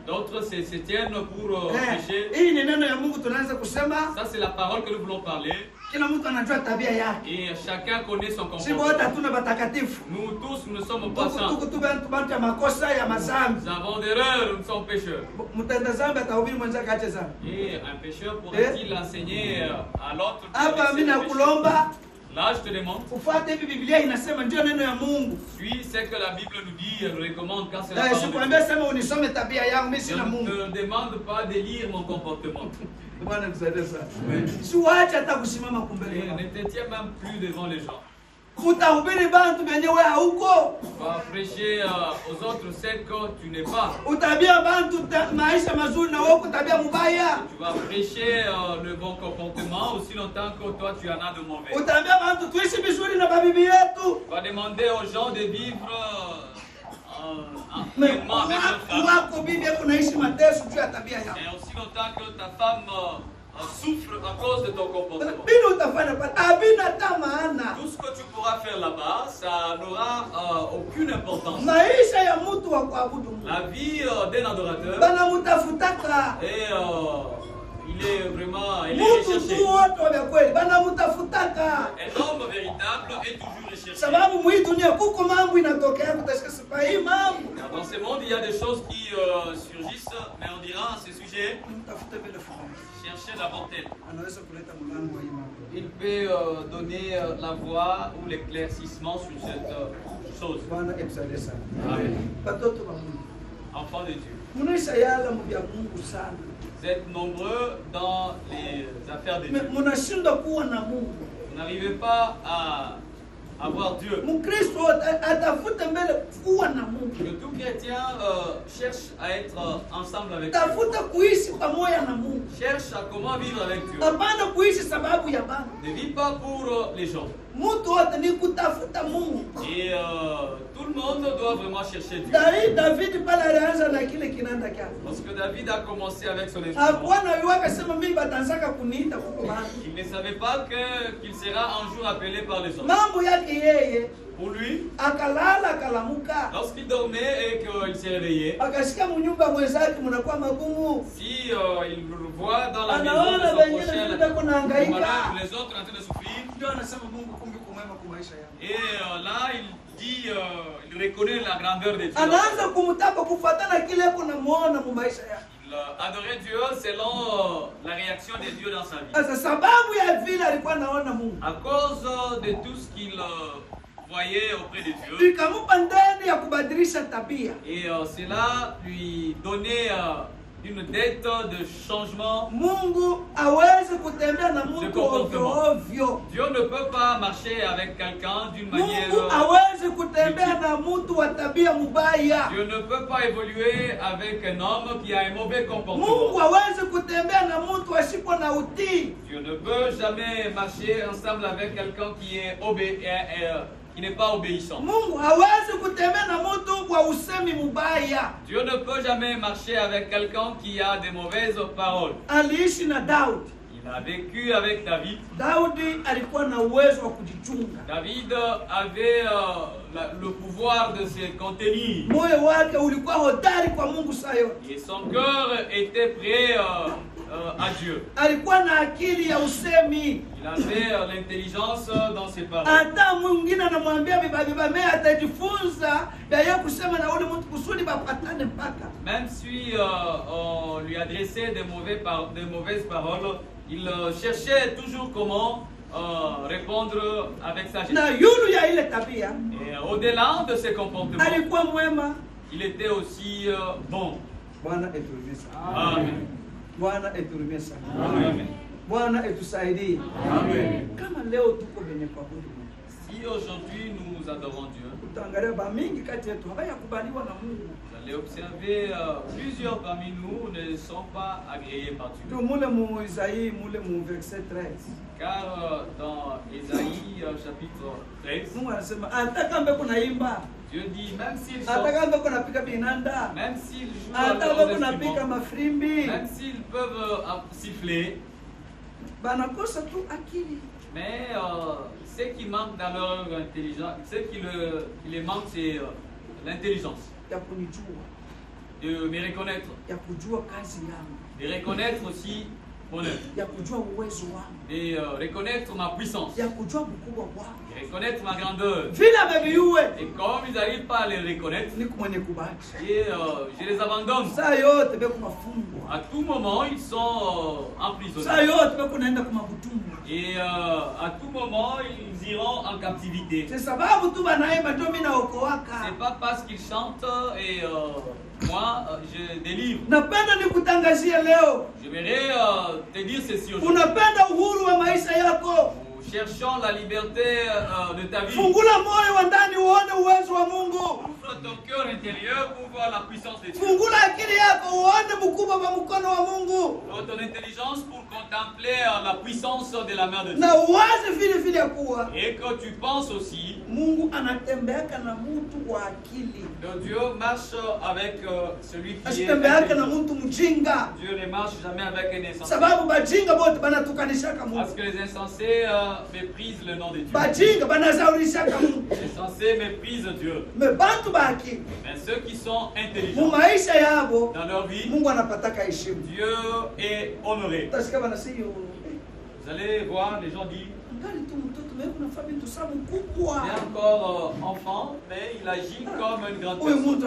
D'autres se tiennent pour prêcher. Ça, c'est la parole que nous voulons parler. Et chacun connaît son comportement. Nous tous, nous sommes passants. Nous avons des erreurs, nous sommes pécheurs. Et un pécheur pourrait-il enseigner à l'autre? Là, je te demande, suis ce que la Bible nous dit, elle nous recommande quand c'est la parole de Dieu. Je ne te demande pas de lire mon comportement. Et ne te tiens même plus devant les gens. Tu vas prêcher aux autres ce que tu n'es pas. Tu vas prêcher le bon comportement aussi longtemps que toi tu en as de mauvais. Tu vas demander aux gens de vivre pleinement avec leur famille. Et aussi longtemps que ta femme souffre à cause de ton comportement. Tout ce que tu pourras faire là-bas, ça n'aura aucune importance. La vie d'un adorateur, et il est vraiment recherché. Un homme véritable est toujours recherché. Dans ce monde, il y a des choses qui surgissent, mais on dira à ce sujet, cherchez la bonté. Il peut donner la voix ou l'éclaircissement sur cette chose. Amen. Enfants de Dieu. Vous êtes nombreux dans les affaires de Dieu. Vous n'arrivez pas à avoir Dieu. Que tout chrétien cherche à être ensemble avec Dieu. Cherche à comment vivre avec Dieu. Ne vis pas pour les gens. Et tout le monde doit vraiment chercher Dieu. Lorsque David a commencé avec son instrument, il ne savait pas qu'il sera un jour appelé par les autres. Pour lui, lorsqu'il dormait et qu'il s'est réveillé, si il voit dans la maison de son prochain les autres en train de souffrir, et là il dit, il reconnaît la grandeur de Dieu. Il adorait Dieu selon la réaction de Dieu dans sa vie. À cause de tout ce qu'il voyait auprès de Dieu. Et cela lui donnait une dette de changement de comportement. Dieu ne peut pas marcher avec quelqu'un d'une manière Dieu ne peut pas évoluer avec un homme qui a un mauvais comportement. Dieu ne peut jamais marcher ensemble avec quelqu'un qui est qui n'est pas obéissant. Dieu ne peut jamais marcher avec quelqu'un qui a de mauvaises paroles. Il a vécu avec David. David avait le pouvoir de se contenir. Et son cœur était prêt à Dieu. Il avait l'intelligence dans ses paroles. Même si on lui adressait de mauvaises paroles, il cherchait toujours comment répondre avec sagesse. Et au-delà de ses comportements, il était aussi bon. Amen. Bwana eturumie sana. Amen. Bwana etusaidie. Amen. Kama leo tuko benye kuabudu Mungu. Si aujourd'hui nous adorons Dieu, utaangalia bamingi kati yetu hawayakubaliwa na Mungu. Vous allez observer plusieurs parmi nous ne sont pas agréés par Dieu. Ndio mule mu Isaïe mule mu verset 13. Car dans Isaïe chapitre 13, Mungu anasema hata mbeko naimba. Dieu dit même s'ils sont, même s'ils jouent leurs instruments, même s'ils peuvent siffler, mais ce qui manque dans leur intelligence, ce qui les manque, c'est l'intelligence. de me reconnaître, de reconnaître aussi mon œuvre, et reconnaître ma puissance, et reconnaître ma grandeur. Et comme ils n'arrivent pas à les reconnaître, et je les abandonne. À tout moment, ils sont emprisonnés. Et à tout moment, ils iront en captivité. C'est pas parce qu'ils chantent et moi, je délivre. J'aimerais te dire ceci aujourd'hui. Nous cherchons la liberté de ta vie. Ouvre ton cœur intérieur pour voir la puissance de Dieu. Ouvre ton intelligence pour contempler la puissance de la main de Dieu. Et que tu penses aussi que Dieu marche avec celui qui est intelligent. Dieu ne marche jamais avec un insensé. Parce que les insensés méprisent le nom de Dieu. Les insensés méprisent Dieu. Mais ceux qui sont intelligents, dans leur vie, Dieu est honoré. Vous allez voir, les gens disent, il est encore enfant, mais il agit comme une grande personne.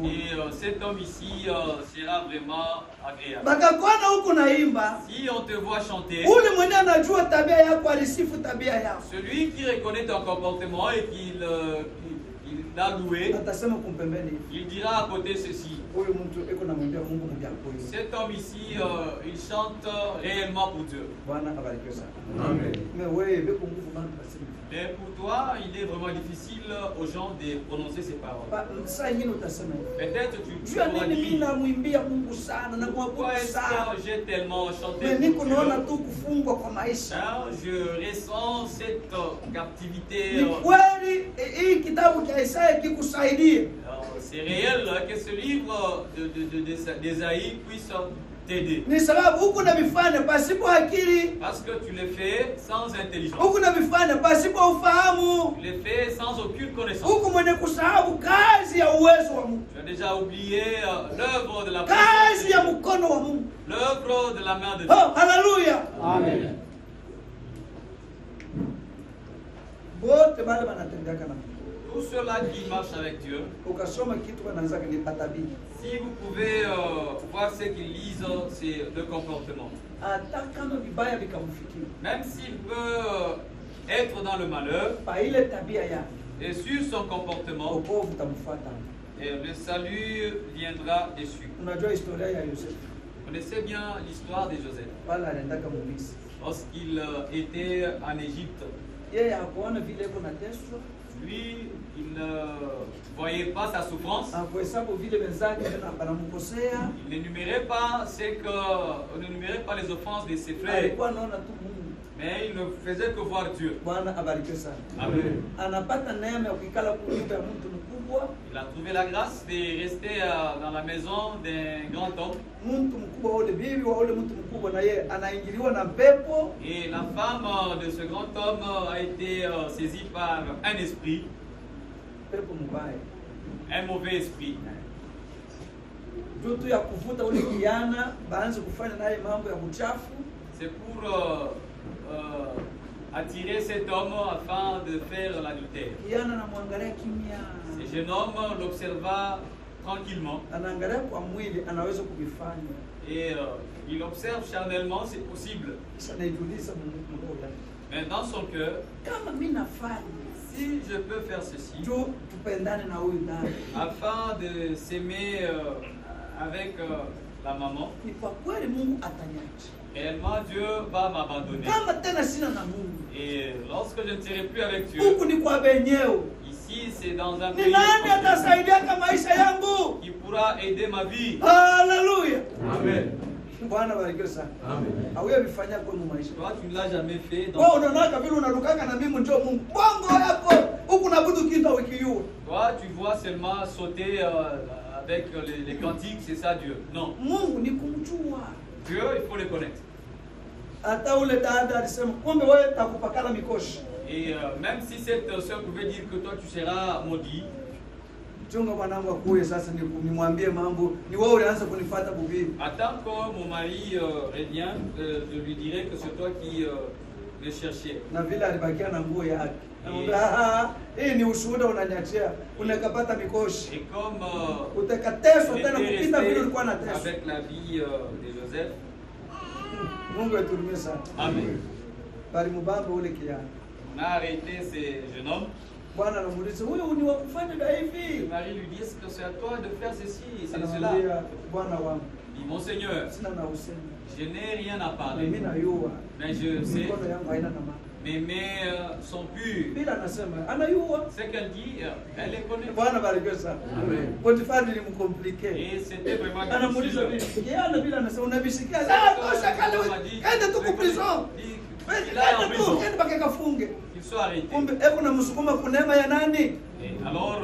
Et cet homme ici sera vraiment agréable. Si on te voit chanter, celui qui reconnaît ton comportement et qu'il l'a loué, il dira à côté ceci. Cet homme ici, il chante réellement pour Dieu. Amen. Mais pour toi, il est vraiment difficile aux gens de prononcer ces paroles. Peut-être tu pourras dire, pourquoi est-ce que j'ai tellement chanté pour Dieu? Je ressens cette captivité. C'est réel que ce livre d'Ésaïe puisse t'aider. Parce que tu le fais sans intelligence. Tu le fais sans aucune connaissance. Tu as déjà oublié l'œuvre de la puissance, l'œuvre de la main de Dieu. Oh, alléluia. Amen. Tous ceux-là qui marchent avec Dieu, si vous pouvez voir ce qu'ils lisent, c'est le comportement. Même s'il peut être dans le malheur, et sur son comportement, et le salut viendra dessus. Vous connaissez bien l'histoire de Joseph. Lorsqu'il était en Égypte, lui, il ne voyait pas sa souffrance. Il n'énumérait pas les offenses de ses frères. Mais il ne faisait que voir Dieu. Amen. Il a trouvé la grâce de rester dans la maison d'un grand homme. Et la femme de ce grand homme a été saisie par un esprit, un mauvais esprit. C'est pour attirer cet homme afin de faire l'adultère. Ce jeune homme l'observa tranquillement. Et il observe charnellement, c'est possible. Mais dans son cœur, si je peux faire ceci, afin de s'aimer avec la maman, réellement Dieu va m'abandonner. Et lorsque je ne serai plus avec Dieu, ici c'est dans un pays qui pourra aider ma vie. Alléluia. Amen. Amen. Toi, tu ne l'as jamais fait. Toi, tu vois seulement sauter avec les cantiques, c'est ça Dieu. Non. Dieu, il faut le connaître. Et même si cette soeur pouvait dire que toi tu seras maudit, Attends que mon mari revient, je lui dirai que c'est toi qui le cherchais. Et comme avec la vie de Joseph. Amen. On a arrêté ces jeunes hommes. Le mari lui dit, est-ce que c'est à toi de faire ceci et c'est cela? Il dit, mon Seigneur, je n'ai rien à parler, mais je sais, mes mains sont pures. Ce qu'elle dit, elle les connaît. Et c'était vraiment difficile. Il soit arrêté. Et alors,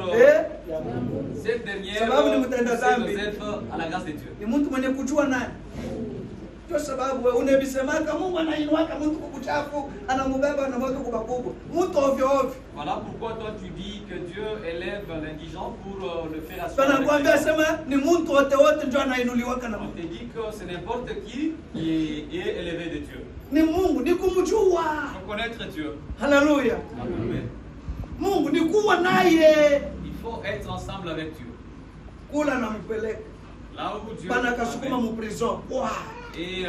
cette dernière, c'est Joseph à la grâce de Dieu. Voilà pourquoi toi tu dis que Dieu élève l'indigent pour le faire asseoir. On te dit que c'est n'importe qui est élevé de Dieu. Reconnaître Dieu. Alléluia. Amen. Il faut être ensemble avec Dieu. Là où Dieu et